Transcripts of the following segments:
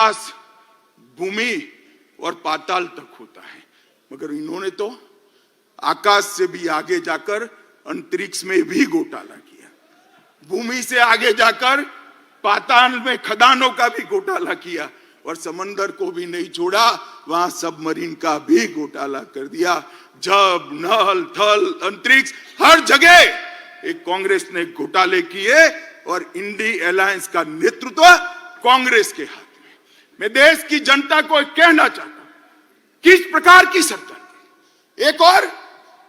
आकाश, भूमि और पाताल तक होता है, मगर इन्होंने तो आकाश से भी आगे जाकर अंतरिक्ष में भी घोटाला किया, भूमि से आगे जाकर पाताल में खदानों का भी घोटाला किया और समंदर को भी नहीं छोड़ा, वहां सबमरीन का भी घोटाला कर दिया। जब, नल, थल, अंतरिक्ष, हर जगह एक कांग्रेस ने घोटाले किए और इंडी अलायंस का नेतृत्व कांग्रेस के हाथ में। मैं देश की जनता को कहना चाहता हूं, किस प्रकार की सरकार थी। एक और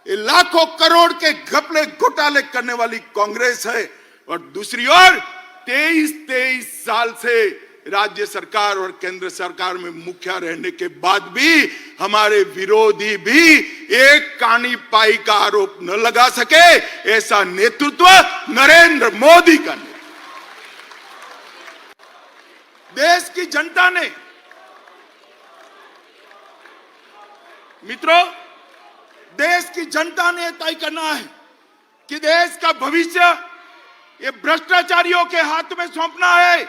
लाखों करोड़ के घपले घोटाले करने वाली कांग्रेस है और दूसरी ओर 23 साल से राज्य सरकार और केंद्र सरकार में मुखिया रहने के बाद भी हमारे विरोधी भी एक कानी पाई का आरोप न लगा सके, ऐसा नेतृत्व नरेंद्र मोदी का नेतृत्व। देश की जनता ने, मित्रों, देश की जनता ने तय करना है कि देश का भविष्य ये भ्रष्टाचारियों के हाथ में सौंपना है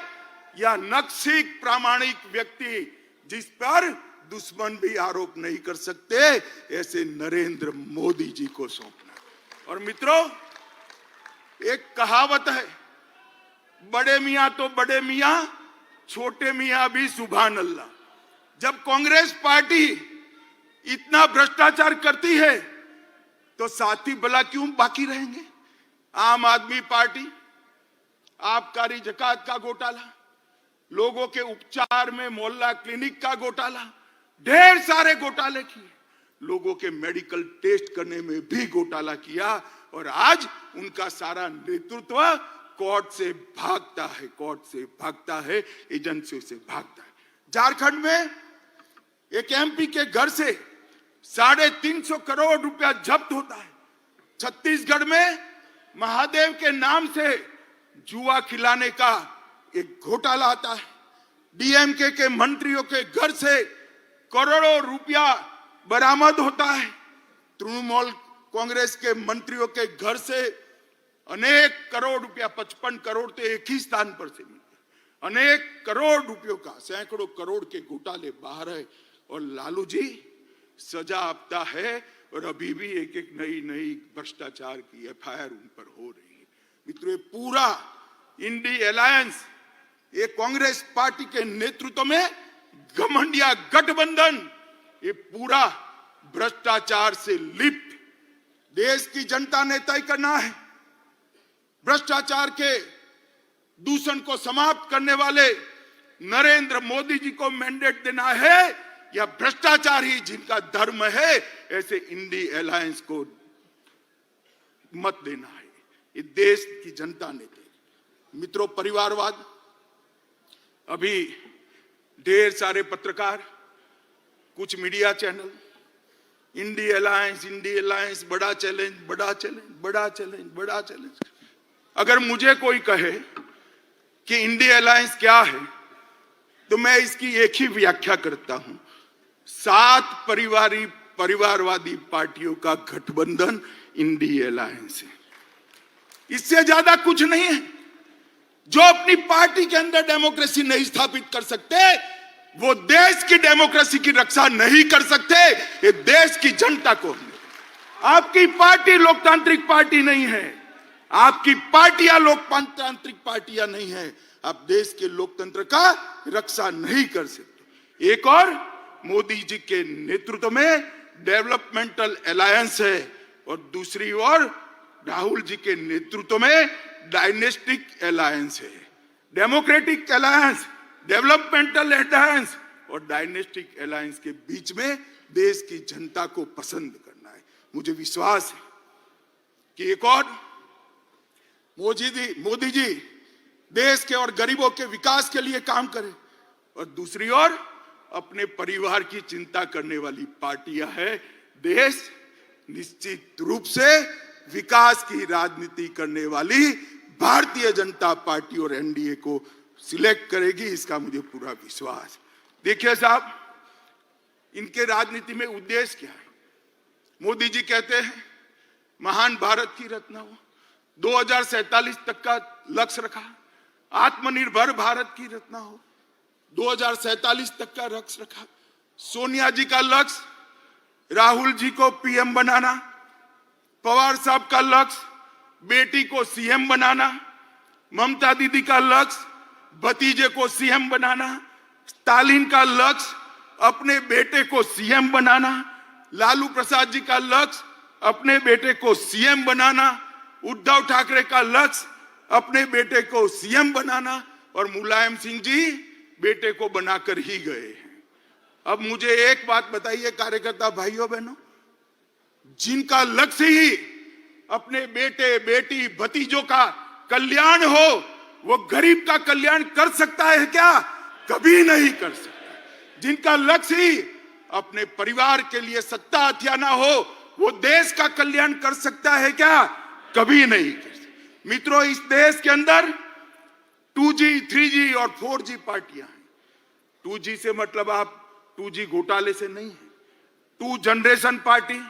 या नक्सिक प्रामाणिक व्यक्ति जिस पर दुश्मन भी आरोप नहीं कर सकते ऐसे नरेंद्र मोदी जी को सौंपना। और मित्रों, एक कहावत है, बड़े मियां तो बड़े मियां, छोटे मियां भी सुभान अल्लाह। जब कांग्रेस पार्टी इतना भ्रष्टाचार करती है तो साथी भला क्यों बाकी रहेंगे। आम आदमी पार्टी आबकारी जकात का घोटाला, लोगों के उपचार में मोहल्ला क्लिनिक का घोटाला, ढेर सारे घोटाले किए, लोगों के मेडिकल टेस्ट करने में भी घोटाला किया और आज उनका सारा नेतृत्व कोर्ट से भागता है, कोर्ट से भागता है, एजेंसियों से भागता है। झारखंड में एक एमपी के घर से 350 करोड़ रुपया जब्त होता है। छत्तीसगढ़ में महादेव के नाम से जुआ खिलाने का एक घोटाला आता है। डीएमके के मंत्रियों के घर से करोड़ों रुपया बरामद होता है। तृणमूल कांग्रेस के मंत्रियों के घर से अनेक करोड़ रुपया, 55 करोड़ तो एक ही स्थान पर से मिलते, अनेक करोड़ रुपयों का, सैकड़ों करोड़ के घोटाले बाहर है और लालू जी सजा आपता है और अभी भी एक एक नई भ्रष्टाचार की एफआईआर उन पर हो रही है। मित्रों, पूरा इंडी अलायंस, ये कांग्रेस पार्टी के नेतृत्व में घमंडिया गठबंधन, ये पूरा भ्रष्टाचार से लिप्त। देश की जनता ने तय करना है, भ्रष्टाचार के दूषण को समाप्त करने वाले नरेंद्र मोदी जी को मैंडेट देना है या भ्रष्टाचार ही जिनका धर्म है ऐसे इंडी अलायंस को मत देना है। ये देश की जनता ने दे। मित्रों, परिवारवाद, अभी ढेर सारे पत्रकार, कुछ मीडिया चैनल, इंडी अलायंस बड़ा चैलेंज, बड़ा चैलेंज, बड़ा चैलेंज, बड़ा चैलेंज। अगर मुझे कोई कहे कि इंडी अलायंस क्या है तो मैं इसकी एक ही व्याख्या करता हूं, 7 परिवारवादी पार्टियों का गठबंधन इंडी अलायंस है। इससे ज्यादा कुछ नहीं है। जो अपनी पार्टी के अंदर डेमोक्रेसी नहीं स्थापित कर सकते वो देश की डेमोक्रेसी की रक्षा नहीं कर सकते। ये देश की जनता को, आपकी पार्टी लोकतांत्रिक पार्टी नहीं है, आपकी पार्टियां लोकतांत्रिक पार्टियां नहीं है, आप देश के लोकतंत्र का रक्षा नहीं कर सकते। एक और मोदी जी के नेतृत्व में डेवलपमेंटल अलायंस है और दूसरी ओर राहुल जी के नेतृत्व में डायनेस्टिक अलायंस है। डेमोक्रेटिक अलायंस, डेवलपमेंटल अलायंस और डायनेस्टिक अलायंस के बीच में देश की जनता को पसंद करना है। मुझे विश्वास है कि एक और मोदी जी देश के और गरीबों के विकास के लिए काम करें और दूसरी ओर अपने परिवार की चिंता करने वाली पार्टियां हैं। देश निश्चित रूप से विकास की राजनीति करने वाली भारतीय जनता पार्टी और एनडीए को सिलेक्ट करेगी, इसका मुझे पूरा विश्वास। देखिए साहब, इनके राजनीति में उद्देश्य क्या है। मोदी जी कहते हैं महान भारत की रचना हो, 2047 तक का लक्ष्य रखा, आत्मनिर्भर भारत की रचना हो, 2047 तक का लक्ष्य रखा। सोनिया जी का लक्ष्य राहुल जी को पीएम बनाना, पवार साहब का लक्ष्य बेटी को सीएम बनाना, ममता दीदी का लक्ष्य भतीजे को सीएम बनाना, स्टालिन का लक्ष्य अपने बेटे को सीएम बनाना, लालू प्रसाद जी का लक्ष्य अपने बेटे को सीएम बनाना, उद्धव ठाकरे का लक्ष्य अपने बेटे को सीएम बनाना, और मुलायम सिंह जी बेटे को बनाकर ही गए हैं। अब मुझे एक बात बताइए कार्यकर्ता भाइयों बहनों, जिनका लक्ष्य ही अपने बेटे बेटी भतीजों का कल्याण हो, वो गरीब का कल्याण कर सकता है क्या? कभी नहीं कर सकता। जिनका लक्ष्य ही अपने परिवार के लिए सत्ता हथियाना हो, वो देश का कल्याण कर सकता है क्या? कभी नहीं कर सकता। मित्रों, इस देश के अंदर 2G, 3G और 4G पार्टियां हैं। 2G से मतलब आप 2G घोटाले से नहीं है। 2 generation party,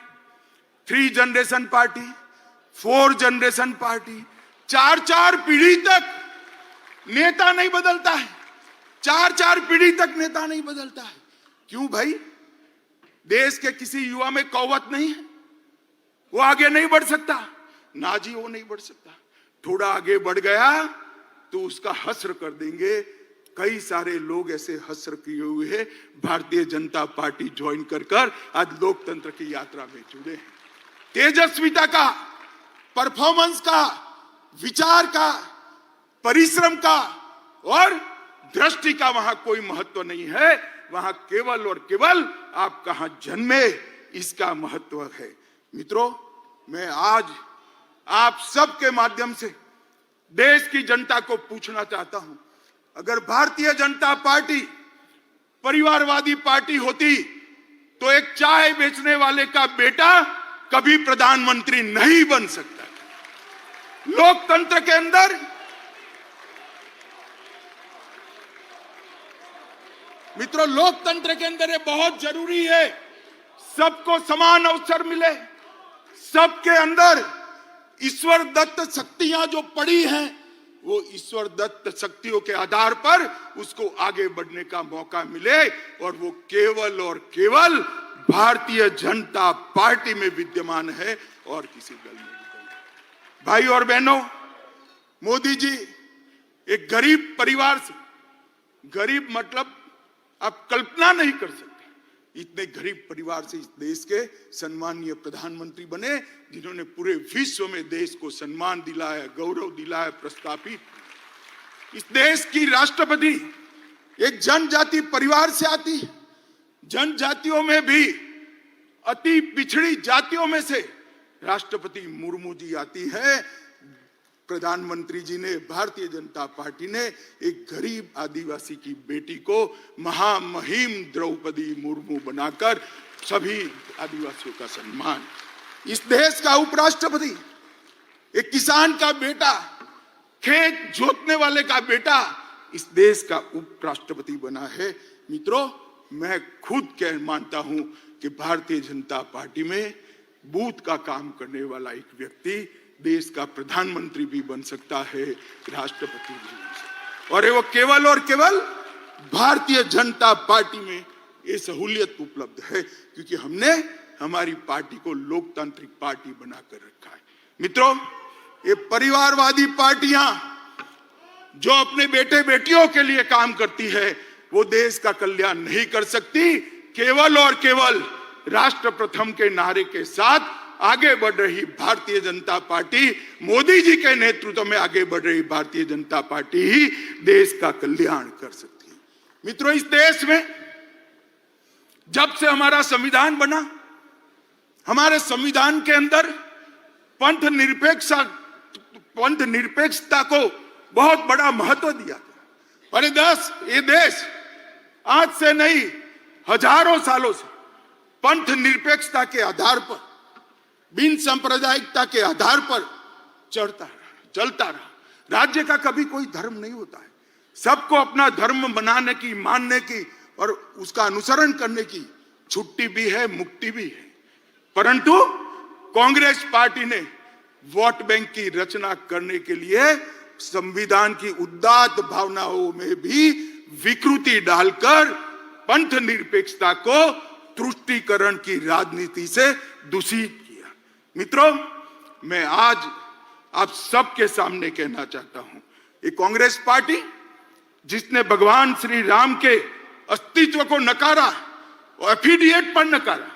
3 generation party, 4 generation party, 4 पीढ़ी तक नेता नहीं बदलता है। 4 पीढ़ी तक नेता नहीं बदलता है। क्यों भाई? देश के किसी युवा में कौवत नहीं है, वो आगे नहीं बढ़ सकता? ना जी, वो नहीं बढ़ सकता। थोड़ा आगे बढ़ गया तो उसका हस्र कर देंगे। कई सारे लोग ऐसे हस्र किए हुए हैं, भारतीय जनता पार्टी ज्वाइन कर आज लोकतंत्र की यात्रा में जुड़े हैं। तेजस्विता का, परफॉर्मेंस का, विचार का, परिश्रम का और दृष्टि का वहां कोई महत्व नहीं है। वहां केवल और केवल आप कहां जन्मे, इसका महत्व है। मित्रों, मैं आज आप सबके माध्यम से देश की जनता को पूछना चाहता हूं, अगर भारतीय जनता पार्टी परिवारवादी पार्टी होती तो एक चाय बेचने वाले का बेटा कभी प्रधानमंत्री नहीं बन सकता। लोकतंत्र के अंदर मित्रों, लोकतंत्र के अंदर ये बहुत जरूरी है, सबको समान अवसर मिले। सबके अंदर ईश्वर दत्त शक्तियां जो पड़ी हैं, वो ईश्वर दत्त शक्तियों के आधार पर उसको आगे बढ़ने का मौका मिले, और वो केवल और केवल भारतीय जनता पार्टी में विद्यमान है और किसी दल में नहीं। भाई और बहनों, मोदी जी एक गरीब परिवार से, गरीब मतलब आप कल्पना नहीं कर सकते, इतने गरीब परिवार से इस देश के सम्मानीय प्रधानमंत्री बने, जिन्होंने पूरे विश्व में देश को सम्मान दिलाया, गौरव दिलाया, प्रस्थापित। इस देश की राष्ट्रपति एक जनजाति परिवार से आती है। जनजातियों में भी अति पिछड़ी जातियों में से राष्ट्रपति मुर्मू जी आती है। प्रधानमंत्री जी ने, भारतीय जनता पार्टी ने एक गरीब आदिवासी की बेटी को महामहिम द्रौपदी मुर्मू बनाकर सभी आदिवासियों का सम्मान। इस देश का उपराष्ट्रपति एक किसान का बेटा, खेत जोतने वाले का बेटा इस देश का उपराष्ट्रपति बना है। मित्रों, मैं खुद कह मानता हूं कि भारतीय जनता पार्टी में बूथ का काम करने वाला एक व्यक्ति देश का प्रधानमंत्री भी बन सकता है, राष्ट्रपति भी बन सकता है। और वो केवल और केवल भारतीय जनता पार्टी में ये सहूलियत उपलब्ध है, क्योंकि हमने हमारी पार्टी को लोकतांत्रिक पार्टी बनाकर रखा है। मित्रों, ये परिवारवादी पार्टियां जो अपने बेटे बेटियों के लिए काम करती है, वो देश का कल्याण नहीं कर सकती। केवल और केवल राष्ट्र प्रथम के नारे के साथ आगे बढ़ रही भारतीय जनता पार्टी, मोदी जी के नेतृत्व में आगे बढ़ रही भारतीय जनता पार्टी ही देश का कल्याण कर सकती है। मित्रों, इस देश में जब से हमारा संविधान बना, हमारे संविधान के अंदर पंथ निरपेक्षता को बहुत बड़ा महत्व दिया गया। और ये देश आज से नहीं, हजारों सालों से पंथ निरपेक्षता के आधार पर, बिन सांप्रदायिकता के आधार पर चलता रहा। राज्य का कभी कोई धर्म नहीं होता है। सबको अपना धर्म बनाने की, मानने की और उसका अनुसरण करने की छुट्टी भी है, मुक्ति भी है। परंतु कांग्रेस पार्टी ने वोट बैंक की रचना करने के लिए संविधान की उदात्त भावनाओं में भी विकृति डालकर पंथ निरपेक्षता को तुष्टीकरण की राजनीति से दूषित किया। मित्रों, मैं आज आप सबके सामने कहना चाहता हूं, ये कांग्रेस पार्टी जिसने भगवान श्री राम के अस्तित्व को नकारा और एफिडिएट पर नकारा,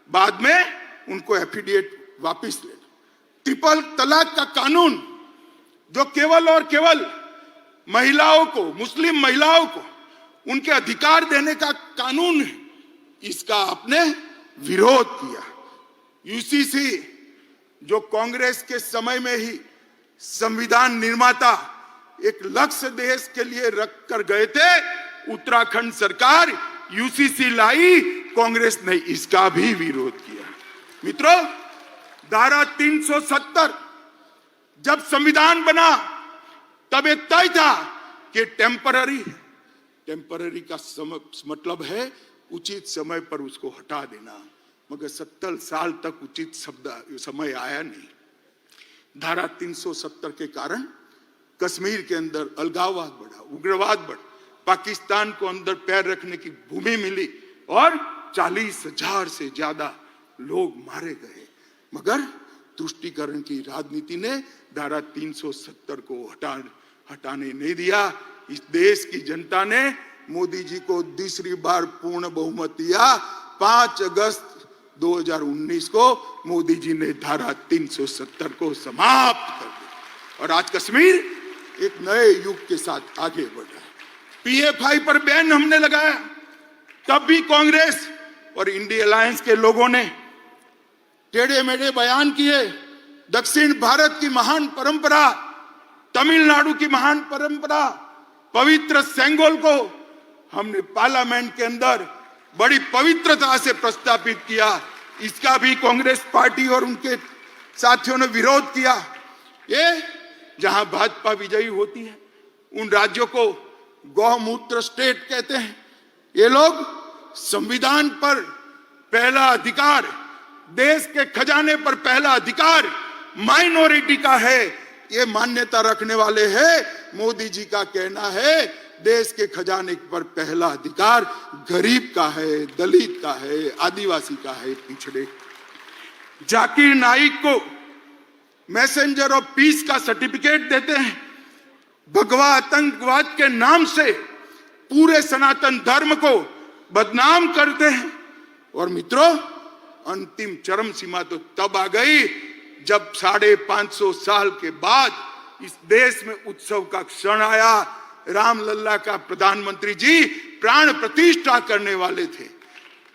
बाद में उनको एफिडिएट वापस ले। ट्रिपल तलाक का कानून जो केवल और केवल महिलाओं को, मुस्लिम महिलाओं को उनके अधिकार देने का कानून है, इसका आपने विरोध किया। यूसीसी जो कांग्रेस के समय में ही संविधान निर्माता एक लक्ष्य देश के लिए रख कर गए थे, उत्तराखंड सरकार यूसीसी लाई, कांग्रेस ने इसका भी विरोध किया। मित्रों, धारा 370 जब संविधान बना तब ये तय था कि टेम्पररी का मतलब है उचित समय पर उसको हटा देना, मगर 70 साल तक उचित समय आया नहीं। धारा 370 के कारण कश्मीर के अंदर अलगाववाद बढ़ा, उग्रवाद बढ़ा, पाकिस्तान को अंदर पैर रखने की भूमि मिली और 40,000 से ज्यादा लोग मारे गए, मगर तुष्टीकरण की राजनीति ने धारा 370 को हटाने नहीं दिया। इस देश की जनता ने मोदी जी को दूसरी बार पूर्ण बहुमत दिया। 5 अगस्त 2019 को मोदी जी ने धारा 370 को समाप्त कर दिया और आज कश्मीर एक नए युग के साथ आगे बढ़ रहा है। पीएफआई पर बैन हमने लगाया, तब भी कांग्रेस और इंडिया अलायंस के लोगों ने टेढ़े मेढ़े बयान किए। दक्षिण भारत की महान परंपरा, तमिलनाडु की महान परंपरा, पवित्र सेंगोल को हमने पार्लियामेंट के अंदर बड़ी पवित्रता से प्रस्तावित किया। इसका भी कांग्रेस पार्टी और उनके साथियों ने विरोध किया। ये जहां भाजपा विजयी होती है उन राज्यों को गौमूत्र स्टेट कहते हैं। ये लोग संविधान पर पहला अधिकार, देश के खजाने पर पहला अधिकार माइनॉरिटी का है, ये मान्यता रखने वाले हैं। मोदी जी का कहना है देश के खजाने पर पहला अधिकार गरीब का है, दलित का है, आदिवासी का है, पिछड़े। जाकिर नाइक को मैसेंजर ऑफ पीस का सर्टिफिकेट देते हैं, भगवा आतंकवाद के नाम से पूरे सनातन धर्म को बदनाम करते हैं। और मित्रों, अंतिम चरम सीमा तो तब आ गई जब 550 साल के बाद इस देश में उत्सव का क्षण आया। रामलला का प्रधानमंत्री जी प्राण प्रतिष्ठा करने वाले थे।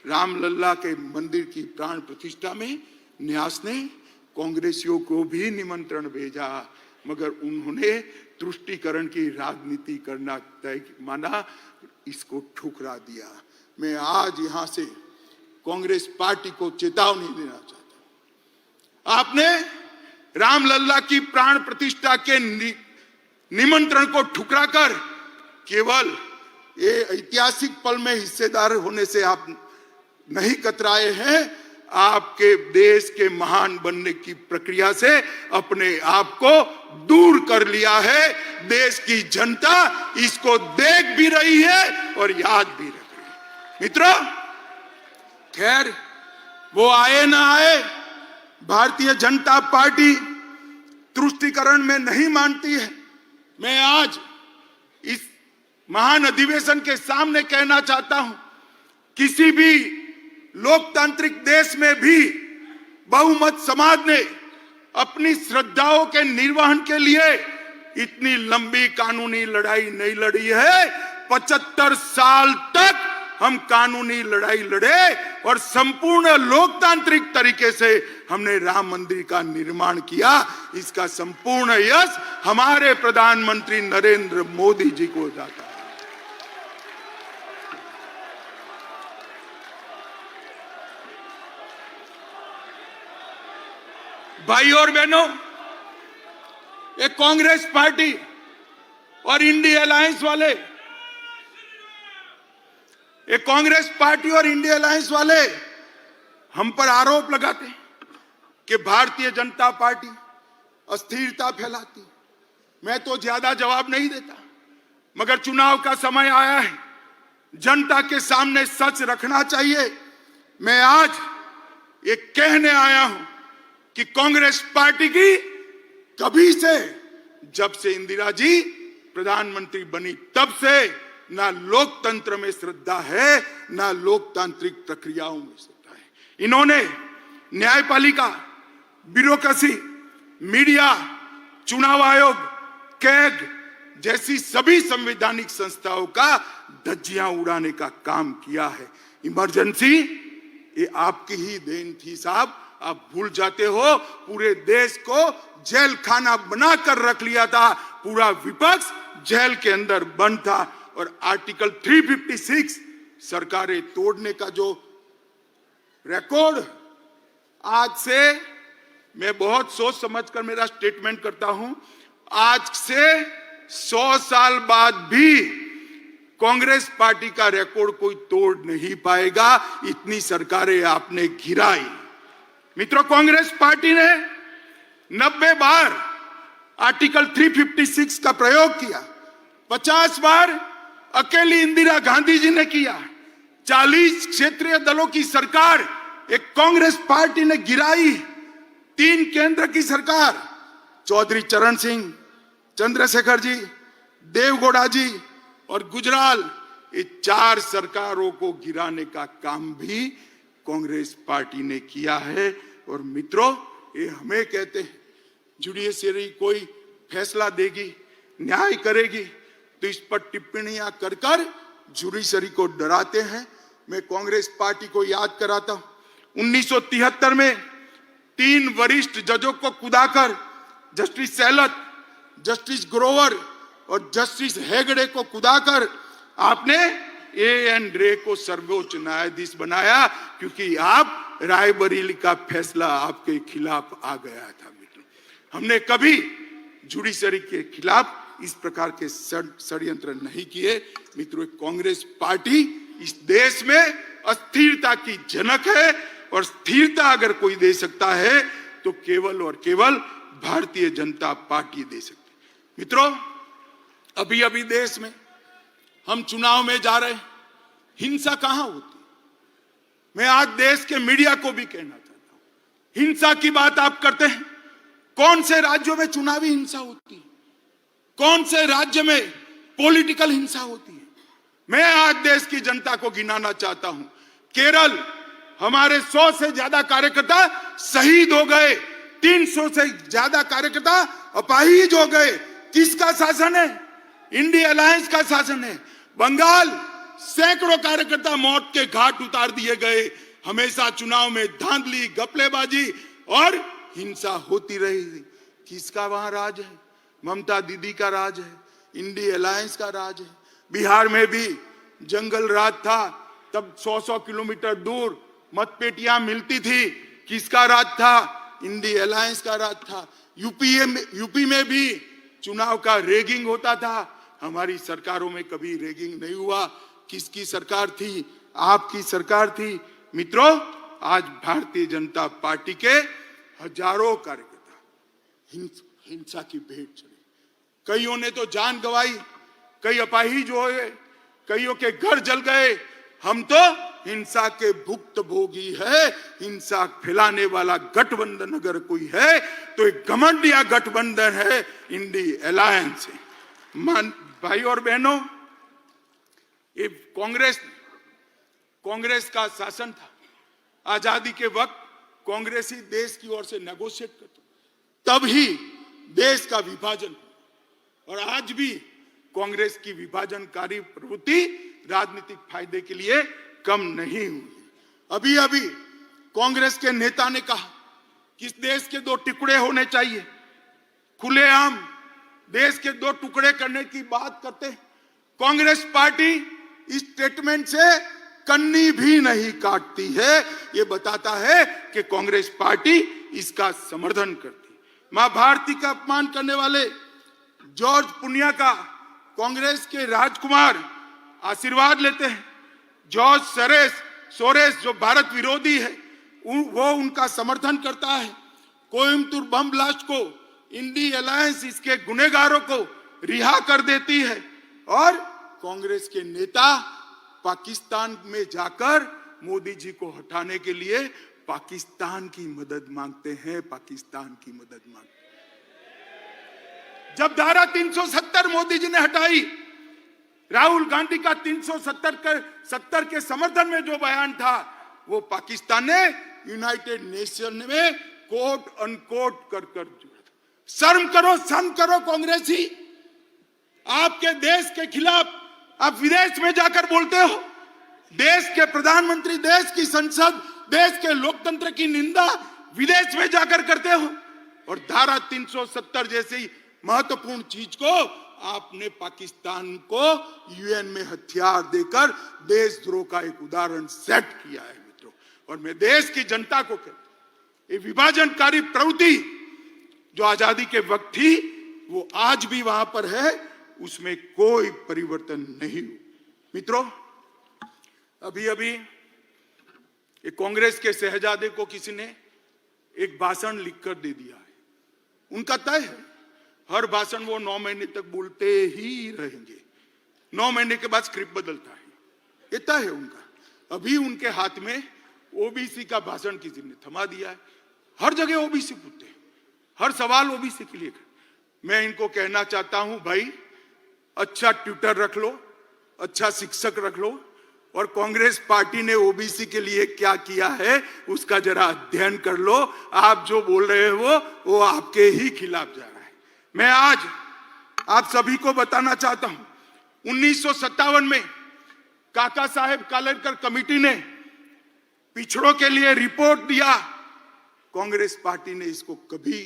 रामलला के मंदिर की प्राण प्रतिष्ठा में न्यास ने कांग्रेसियों को भी निमंत्रण भेजा, मगर उन्होंने तुष्टीकरण की राजनीति करना तय माना, इसको ठुकरा दिया। मैं आज यहां से कांग्रेस पार्टी को चेतावनी देना चाहता हूं। आपने रामलला की प्राण प्रतिष्ठा के निमंत्रण को ठुकराकर केवल ये ऐतिहासिक पल में हिस्सेदार होने से आप नहीं कतराए हैं, आपके देश के महान बनने की प्रक्रिया से अपने आप को दूर कर लिया है। देश की जनता इसको देख भी रही है और याद भी रख रही है। मित्रों, खैर वो आए ना आए, भारतीय जनता पार्टी तुष्टीकरण में नहीं मानती है। मैं आज इस महान अधिवेशन के सामने कहना चाहता हूं, किसी भी लोकतांत्रिक देश में भी बहुमत समाज ने अपनी श्रद्धाओं के निर्वहन के लिए इतनी लंबी कानूनी लड़ाई नहीं लड़ी है। 75 साल तक हम कानूनी लड़ाई लड़े और संपूर्ण लोकतांत्रिक तरीके से हमने राम मंदिर का निर्माण किया। इसका संपूर्ण यश हमारे प्रधानमंत्री नरेंद्र मोदी जी को जाता है। भाई और बहनों, ये कांग्रेस पार्टी और इंडिया अलायंस वाले, ये कांग्रेस पार्टी और इंडिया अलायंस वाले हम पर आरोप लगाते हैं कि भारतीय जनता पार्टी अस्थिरता फैलाती। मैं तो ज्यादा जवाब नहीं देता। मगर चुनाव का समय आया है, जनता के सामने सच रखना चाहिए। मैं आज ये कहने आया हूं कि कांग्रेस पार्टी की कभी से, जब से इंदिरा जी प्रधानमंत्री बनी तब से ना लोकतंत्र में श्रद्धा है, ना लोकतांत्रिक प्रक्रियाओं में श्रद्धा है। इन्होंने न्यायपालिका, ब्यूरोक्रेसी, मीडिया, चुनाव आयोग, कैग जैसी सभी संवैधानिक संस्थाओं का धज्जियां उड़ाने का काम किया है। इमरजेंसी ये आपकी ही देन थी साहब, आप भूल जाते हो। पूरे देश को जेल खाना बनाकर रख लिया था, पूरा विपक्ष जेल के अंदर बंद था। और आर्टिकल 356 सरकारें तोड़ने का जो रिकॉर्ड, आज से मैं बहुत सोच समझकर मेरा स्टेटमेंट करता हूं, आज से 100 साल बाद भी कांग्रेस पार्टी का रिकॉर्ड कोई तोड़ नहीं पाएगा, इतनी सरकारें आपने गिराई। मित्रों, कांग्रेस पार्टी ने 90 बार आर्टिकल 356 का प्रयोग किया, 50 बार अकेली इंदिरा गांधी जी ने किया। 40 क्षेत्रीय दलों की सरकार एक कांग्रेस पार्टी ने गिराई। 3 केंद्र की सरकार, चौधरी चरण सिंह, चंद्रशेखर जी, देवगौड़ा जी और गुजराल, ये 4 सरकारों को गिराने का काम भी कांग्रेस पार्टी ने किया है। और मित्रों, ये हमें कहते हैं जुडिशरी कोई फैसला देगी, न्याय करेगी, तो इस पर टिप्पणियां कर कर जुडिशरी को डराते हैं। मैं कांग्रेस पार्टी को याद कराता हूं, 1973 में 3 वरिष्ठ जजों को कुदाकर, जस्टिस सेलत, जस्टिस ग्रोवर और जस्टिस हेगड़े को कुदाकर आपने एएन रे को सर्वोच्च न्यायाधीश बनाया, क्योंकि आप रायबरेली का फैसला आपके खिलाफ आ गया था। हमने कभी जुडिशरी के खिलाफ इस प्रकार के षड्यंत्र नहीं किए। मित्रों, कांग्रेस पार्टी इस देश में अस्थिरता की जनक है, और स्थिरता अगर कोई दे सकता है तो केवल और केवल भारतीय जनता पार्टी दे सकती है। मित्रों, अभी अभी देश में हम चुनाव में जा रहे हैं, हिंसा कहां होती? मैं आज देश के मीडिया को भी कहना चाहता हूं, हिंसा की बात आप करते हैं, कौन से राज्यों में चुनावी हिंसा होती है? कौन से राज्य में पॉलिटिकल हिंसा होती है? मैं आज देश की जनता को गिनाना चाहता हूं। केरल, हमारे 100 से ज्यादा कार्यकर्ता शहीद हो गए, 300 से ज्यादा कार्यकर्ता अपाहिज हो गए। किसका शासन है? इंडिया अलायंस का शासन है। बंगाल, सैकड़ों कार्यकर्ता मौत के घाट उतार दिए गए। हमेशा चुनाव में धांधली, गपलेबाजी और हिंसा होती रही। किसका वहां राज है? ममता दीदी का राज है, इंडिया अलायंस का राज है। बिहार में भी जंगल राज था, तब 100-100 किलोमीटर दूर मतपेटियां मिलती थी। किसका राज था? इंडिया अलायंस का राज था। यूपी में भी चुनाव का रेगिंग होता था। हमारी सरकारों में कभी रेगिंग नहीं हुआ। किसकी सरकार थी? आपकी सरकार थी। मित्रों, आज भारतीय जनता पार्टी के हजारों कार्यकर्ता हिंसा की भेंट चढ़े। कईयों ने तो जान गंवाई, कई अपाहिज हुए, कईयों के घर जल गए। हम तो हिंसा के भुक्तभोगी है। हिंसा फैलाने वाला गठबंधन अगर कोई है तो एक घमंडिया गठबंधन है, इंडिया अलायंस है। भाई और बहनों, ये कांग्रेस का शासन था। आजादी के वक्त कांग्रेस ही देश की ओर से नेगोशिएट करती, तब ही देश का विभाजन। और आज भी कांग्रेस की विभाजनकारी प्रवृत्ति राजनीतिक फायदे के लिए कम नहीं हुई। अभी अभी कांग्रेस के नेता ने कहा कि इस देश के 2 टुकड़े होने चाहिए। खुलेआम देश के 2 टुकड़े करने की बात करते हैं। कांग्रेस पार्टी इस स्टेटमेंट से कन्नी भी नहीं काटती है। ये बताता है कि कांग्रेस पार्टी इसका समर्थन करती है। मां भारती का अपमान करने वाले जॉर्ज पुनिया का कांग्रेस के राजकुमार आशीर्वाद लेते हैं। जॉर्ज सोरेस जो भारत विरोधी है, वो उनका समर्थन करता है। कोयम्बतूर बम ब्लास्ट को इंडिया अलायंस इसके गुनहगारों को रिहा कर देती है। और कांग्रेस के नेता पाकिस्तान में जाकर मोदी जी को हटाने के लिए पाकिस्तान की मदद मांगते हैं, पाकिस्तान की मदद मांगते हैं। जब धारा 370 मोदी जी ने हटाई, राहुल गांधी का 370 के समर्थन में जो बयान था, वो पाकिस्तान ने यूनाइटेड नेशन में कोट अनकोट कर शर्म करो कांग्रेसी। आपके देश के खिलाफ आप विदेश में जाकर बोलते हो, देश के प्रधानमंत्री, देश की संसद, देश के लोकतंत्र की निंदा विदेश में जाकर करते हो, और धारा 370 जैसी महत्वपूर्ण चीज को आपने पाकिस्तान को यूएन में हथियार देकर देशद्रोह का एक उदाहरण सेट किया है मित्रों। और मैं देश की जनता को कहता हूं, ये विभाजनकारी प्रवृत्ति जो आजादी के वक्त थी वो आज भी वहां पर है, उसमें कोई परिवर्तन नहीं हुआ। मित्रों, अभी अभी एक कांग्रेस के शहजादे को किसी ने एक भाषण लिखकर दे दिया है। उनका तय है, हर भाषण वो 9 महीने तक बोलते ही रहेंगे, 9 महीने के बाद स्क्रिप्ट बदलता है, ये तय है उनका। अभी उनके हाथ में ओबीसी का भाषण किसी ने थमा दिया है। हर जगह ओबीसी पूछते हैं, हर सवाल ओबीसी के लिए। मैं इनको कहना चाहता हूं, भाई अच्छा ट्यूटर रख लो, अच्छा शिक्षक रख लो, और कांग्रेस पार्टी ने ओबीसी के लिए क्या किया है उसका जरा अध्ययन कर लो। आप जो बोल रहे हो वो आपके ही खिलाफ जा रहा है। मैं आज आप सभी को बताना चाहता हूं, 1957 में काका साहेब कालेलकर कमेटी ने पिछड़ों के लिए रिपोर्ट दिया, कांग्रेस पार्टी ने इसको कभी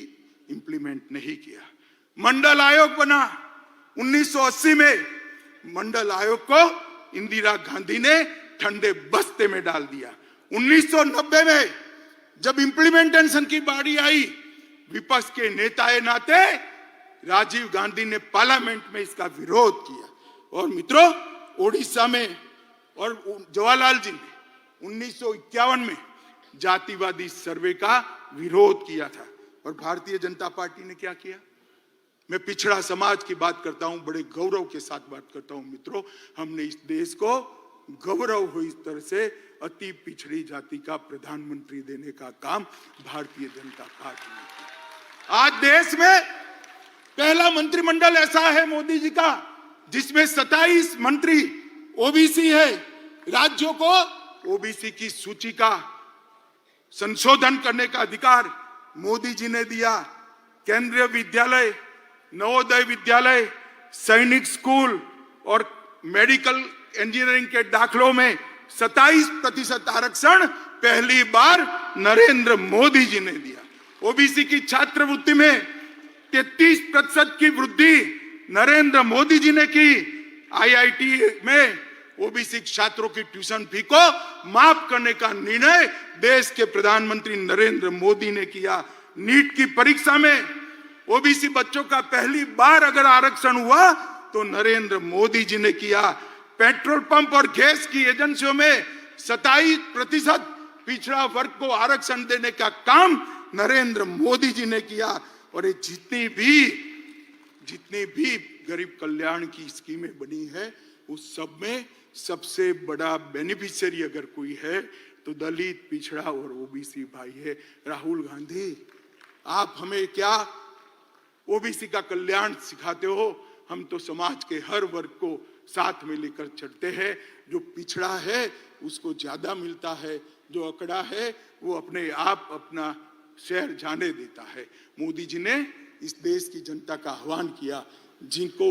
इंप्लीमेंट नहीं किया। मंडल आयोग बना 1980 में, मंडल आयोग को इंदिरा गांधी ने ठंडे बस्ते में डाल दिया। 1990 में जब इंप्लीमेंटेशन की बारी आई, विपक्ष के नेताए नाते राजीव गांधी ने पार्लियामेंट में इसका विरोध किया। और मित्रों, ओडिशा में और जवाहरलाल जी ने 1951 में जातिवादी सर्वे का विरोध किया था। और भारतीय जनता पार्टी ने क्या किया? मैं पिछड़ा समाज की बात करता हूं, बड़े गौरव के साथ बात करता हूं मित्रों। हमने इस देश को गौरव हो इस तरह से अति पिछड़ी जाति का प्रधानमंत्री देने का काम भारतीय जनता पार्टी ने किया। आज देश में पहला मंत्रिमंडल ऐसा है मोदी जी का जिसमें 27 मंत्री ओबीसी है। राज्यों को ओबीसी की सूची का संशोधन करने का अधिकार मोदी जी ने दिया। केंद्रीय विद्यालय, नवोदय विद्यालय, सैनिक स्कूल और मेडिकल इंजीनियरिंग के दाखिलों में 27% आरक्षण पहली बार नरेंद्र मोदी जी ने दिया। ओबीसी की छात्रवृत्ति में 33% की वृद्धि नरेंद्र मोदी जी ने की। आईआईटी में ओबीसी छात्रों की ट्यूशन फी को माफ करने का निर्णय देश के प्रधानमंत्री नरेंद्र मोदी ने किया। नीट की परीक्षा में ओबीसी बच्चों का पहली बार अगर आरक्षण हुआ तो नरेंद्र मोदी जी ने किया। पेट्रोल पंप और गैस की एजेंसियों में 27% पिछड़ा वर्ग को आरक्षण देने का काम नरेंद्र मोदी जी ने किया। और ये जितनी भी गरीब कल्याण की स्कीमें बनी है उस सब में सबसे बड़ा बेनिफिशियरी अगर कोई है तो दलित, पिछड़ा और ओबीसी भाई है। राहुल गांधी, आप हमें क्या ओबीसी का कल्याण सिखाते हो? हम तो समाज के हर वर्ग को साथ में लेकर चलते हैं। जो पिछड़ा है उसको ज्यादा मिलता है, जो अकड़ा है वो अपने आप अपना शहर जाने देता है। मोदी जी ने इस देश की जनता का आह्वान किया, जिनको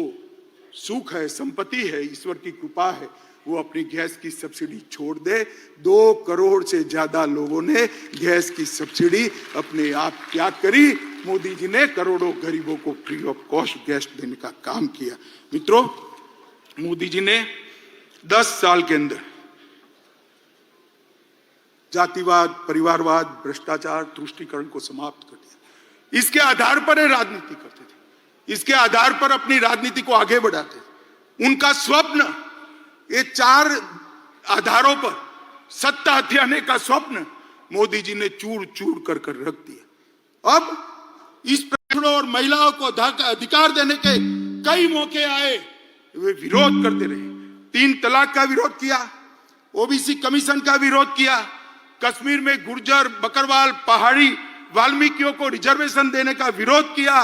सुख है, संपत्ति है, ईश्वर की कृपा है, वो अपनी गैस की सब्सिडी छोड़ दे। 2 करोड़ से ज्यादा लोगों ने गैस की सब्सिडी अपने आप त्याग करी। मोदी जी ने करोड़ों गरीबों को फ्री ऑफ कॉस्ट गैस देने का काम किया। मित्रों, मोदी जी ने 10 साल के अंदर जातिवाद, परिवारवाद, भ्रष्टाचार, तुष्टीकरण को समाप्त कर दिया। इसके आधार पर राजनीति करते थे, इसके आधार पर अपनी राजनीति को आगे बढ़ाते थे। उनका स्वप्न, ये 4 आधारों पर सत्ता हथियाने का स्वप्न मोदी जी ने चूर चूर कर रख दिया। अब इस पिछड़ों और महिलाओं को अधिकार देने के कई मौके आए, वे विरोध करते रहे। 3 तलाक का विरोध किया, ओबीसी कमीशन का विरोध किया, कश्मीर में गुर्जर, बकरवाल, पहाड़ी वाल्मीकियों को रिजर्वेशन देने का विरोध किया।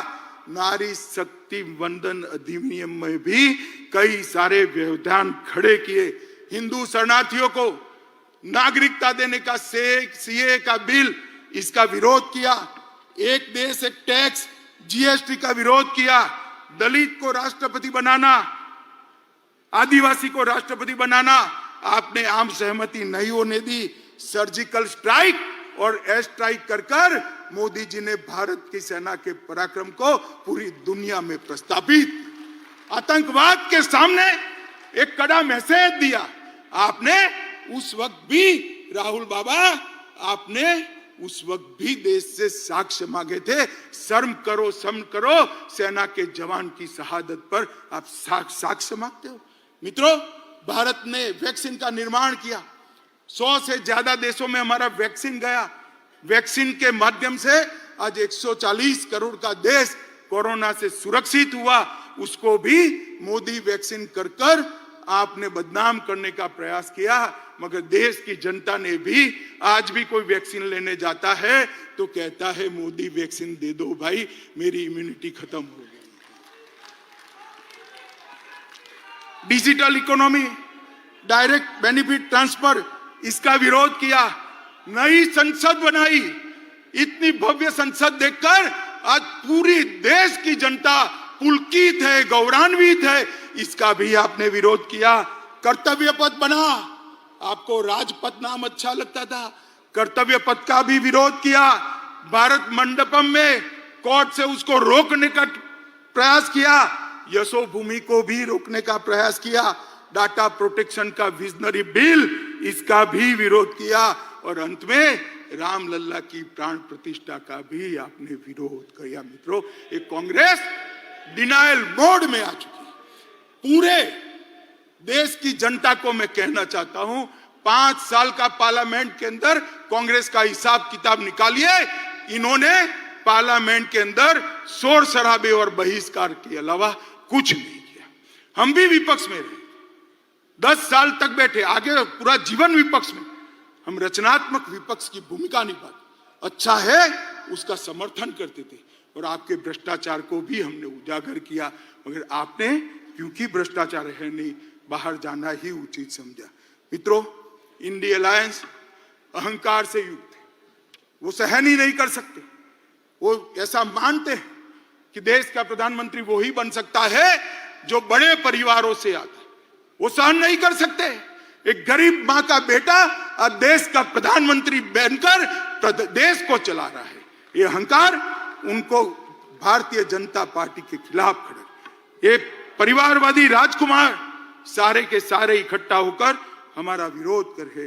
नारी शक्ति वंदन अधिनियम में भी कई सारे व्यवधान खड़े किए। हिंदू शरणार्थियों को नागरिकता देने का सीए का बिल, इसका विरोध किया। एक देश एक टैक्स, जीएसटी का विरोध किया। दलित को राष्ट्रपति बनाना, आदिवासी को राष्ट्रपति बनाना आपने आम सहमति नहीं होने दी। सर्जिकल स्ट्राइक और एयर स्ट्राइक कर मोदी जी ने भारत की सेना के पराक्रम को पूरी दुनिया में प्रस्तावित, आतंकवाद के सामने एक कड़ा मैसेज दिया। आपने उस वक्त भी, राहुल बाबा, आपने उस वक्त भी देश से साक्ष्य मांगे थे। शर्म करो, शर्म करो, सेना के जवान की शहादत पर आप साक्ष्य मांगते हो। मित्रों, भारत ने वैक्सीन का निर्माण किया। 100 से ज्यादा देशों में हमारा वैक्सीन गया। वैक्सीन के माध्यम से आज 140 करोड़ का देश कोरोना से सुरक्षित हुआ। उसको भी मोदी वैक्सीन कर आपने बदनाम करने का प्रयास किया। मगर देश की जनता ने भी, आज भी कोई वैक्सीन लेने जाता है तो कहता है मोदी वैक्सीन दे दो भाई, मेरी इम्यूनिटी खत्म हो गई। Digital economy, direct benefit transfer, इसका विरोध किया। नई संसद बनाई। इतनी भव्य संसद देखकर आज पूरी देश की जनता पुलकित है, गौरवान्वित है। इसका भी आपने विरोध किया। कर्तव्य पथ बना, आपको राजपथ नाम अच्छा लगता था, कर्तव्य पथ का भी विरोध किया। भारत मंडपम में कोर्ट से उसको रोकने का प्रयास किया। यशोभूमि को भी रोकने का प्रयास किया। डाटा प्रोटेक्शन का विजनरी बिल, इसका भी विरोध किया। और अंत में रामलल्ला की प्राण प्रतिष्ठा का भी आपने विरोध किया। मित्रों, एक कांग्रेस डिनायल मोड में आ चुकी है। पूरे देश की जनता को मैं कहना चाहता हूं, 5 साल का पार्लियामेंट के अंदर कांग्रेस का हिसाब किताब निकालिए। इन्होंने पार्लियामेंट के अंदर शोर शराबे और बहिष्कार के अलावा कुछ नहीं किया। हम भी विपक्ष में रहे, 10 साल तक बैठे, आगे पूरा जीवन विपक्ष में। हम रचनात्मक विपक्ष की भूमिका निभाते, अच्छा है उसका समर्थन करते थे। और आपके भ्रष्टाचार को भी हमने उजागर किया। मगर आपने, क्योंकि भ्रष्टाचार है नहीं, बाहर जाना ही उचित समझा। मित्रों, इंडिया अलायंस अहंकार से युक्त है। वो सहन ही नहीं कर सकते। वो ऐसा मानते हैं कि देश का प्रधानमंत्री वो ही बन सकता है जो बड़े परिवारों से आता है। वो सहन नहीं कर सकते एक गरीब मां का बेटा आज देश का प्रधानमंत्री बनकर देश को चला रहा है। ये अहंकार उनको भारतीय जनता पार्टी के खिलाफ खड़े। ये परिवारवादी राजकुमार सारे के सारे इकट्ठा होकर हमारा विरोध कर रहे।